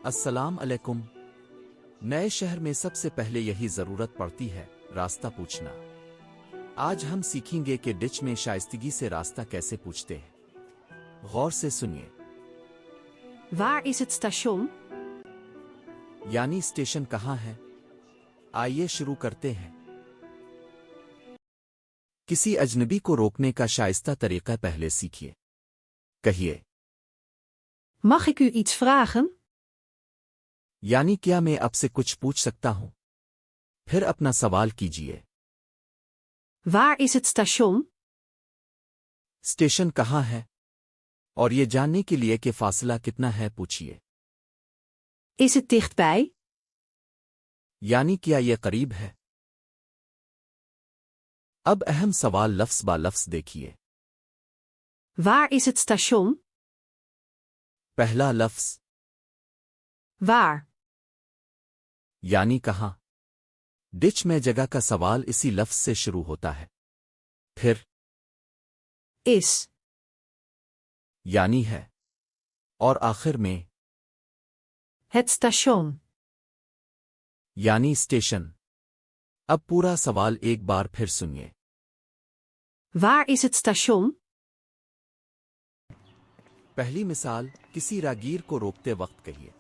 अस्सलाम अलैकुम। नए शहर में सबसे पहले यही जरूरत पड़ती है, रास्ता पूछना। आज हम सीखेंगे कि डिच में शाइस्तगी से रास्ता कैसे पूछते हैं। गौर से सुनिए। Waar is het station? यानी स्टेशन कहाँ है। आइए शुरू करते हैं। किसी अजनबी को रोकने का शाइस्ता तरीका पहले सीखिए। कहिए, Mag ik u iets vragen? यानी क्या मैं आपसे कुछ पूछ सकता हूं। फिर अपना सवाल कीजिए। Waar is het station? Station कहाँ है? और ये जानने के लिए कि फासला कितना है पूछिए। Is het dichtbij? यानी क्या ये करीब है। अब अहम सवाल लफ्ज़ बा लफ्ज़ देखिए। Waar is het station? पहला लफ्ज़ Waar? यानी कहाँ। डिच में जगह का सवाल इसी लफ्ज़ से शुरू होता है। फिर Is. यानी है। और आखिर में Het station. यानी स्टेशन। अब पूरा सवाल एक बार फिर सुनिए। Waar is het station? पहली मिसाल, किसी रागीर को रोकते वक्त कहिए,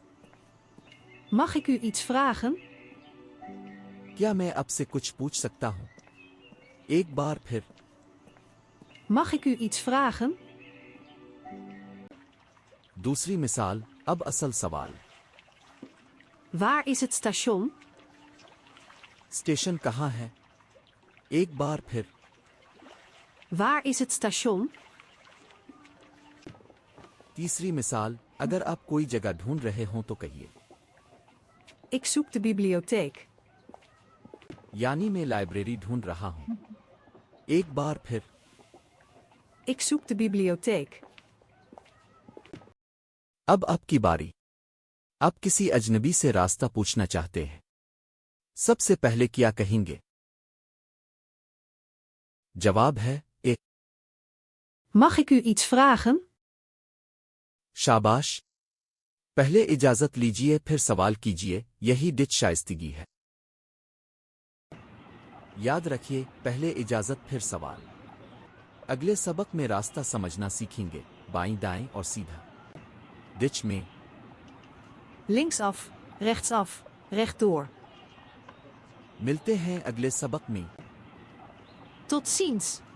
Mag ik u iets vragen? क्या मैं आपसे कुछ पूछ सकता हूं। एक बार फिर, Mag ik u iets vragen? दूसरी मिसाल, अब असल सवाल, Waar is het station? Station कहाँ है। एक बार फिर, Waar is het station? तीसरी मिसाल, अगर आप कोई जगह ढूंढ रहे हों तो कहिए, Ik zoek de bibliotheek. यानी मैं लाइब्रेरी ढूंढ रहा हूं। एक बार फिर, Ik zoek de bibliotheek. अब आपकी बारी। आप किसी अजनबी से रास्ता पूछना चाहते हैं। सबसे पहले क्या कहेंगे। जवाब है एक। Mag ik u iets vragen? शाबाश। पहले इजाजत लीजिए फिर सवाल कीजिए, यही डिच शाइस्तगी है। याद रखिए, पहले इजाजत फिर सवाल। अगले सबक में रास्ता समझना सीखेंगे, बाईं दाएं और सीधा। डिच में Linksaf, rechtsaf, rechtdoor. मिलते हैं अगले सबक में। Tot ziens.